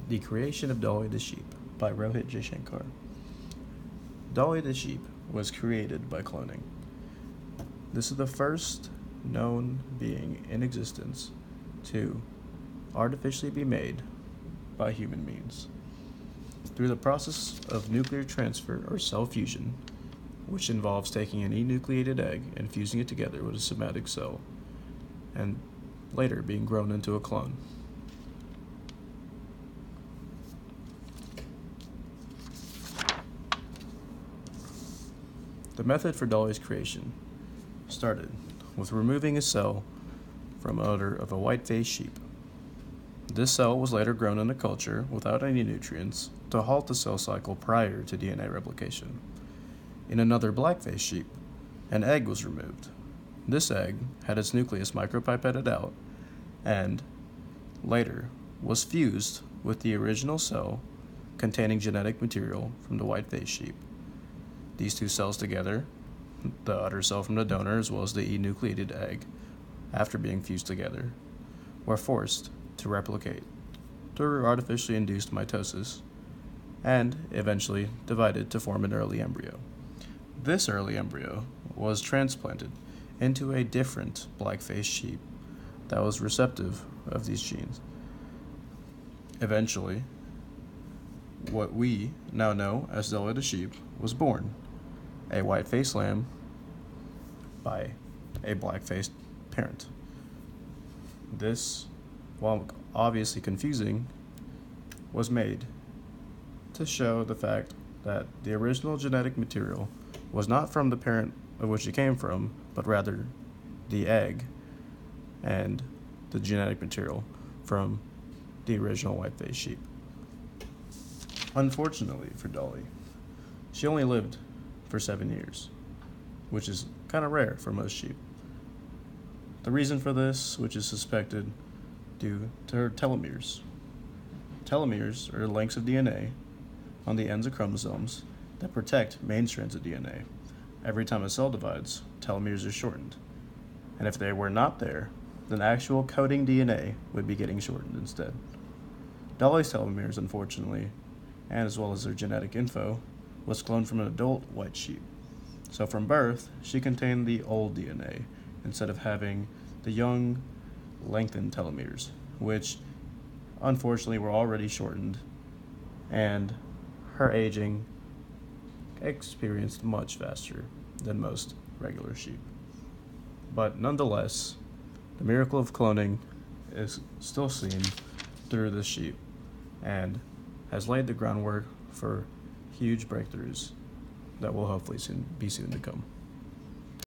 The Creation of Dolly the Sheep by Rohit J. Shankar. Dolly the sheep was created by cloning. This is the first known being in existence to artificially be made by human means. Through the process of nuclear transfer or cell fusion, which involves taking an enucleated egg and fusing it together with a somatic cell, and later being grown into a clone. The method for Dolly's creation started with removing a cell from udder of a white-faced sheep. This cell was later grown in a culture without any nutrients to halt the cell cycle prior to DNA replication. In another black-faced sheep, an egg was removed. This egg had its nucleus micropipetted out and later was fused with the original cell containing genetic material from the white-faced sheep. These two cells together, the udder cell from the donor as well as the enucleated egg, after being fused together, were forced to replicate through artificially induced mitosis and eventually divided to form an early embryo. This early embryo was transplanted into a different black-faced sheep that was receptive of these genes. Eventually, what we now know as Dolly the sheep was born, a white-faced lamb by a black-faced parent. This, while obviously confusing, was made to show the fact that the original genetic material was not from the parent of which it came from, but rather the egg and the genetic material from the original white-faced sheep. Unfortunately for Dolly, she only lived for 7 years, which is kind of rare for most sheep. The reason for this, which is suspected due to her telomeres. Telomeres are lengths of DNA on the ends of chromosomes that protect main strands of DNA. Every time a cell divides, telomeres are shortened. And if they were not there, then actual coding DNA would be getting shortened instead. Dolly's telomeres, unfortunately, and as well as their genetic info, was cloned from an adult white sheep. So from birth, she contained the old DNA instead of having the young, lengthened telomeres, which unfortunately were already shortened, and her aging experienced much faster than most regular sheep. But nonetheless, the miracle of cloning is still seen through this sheep and has laid the groundwork for huge breakthroughs that will hopefully soon to come.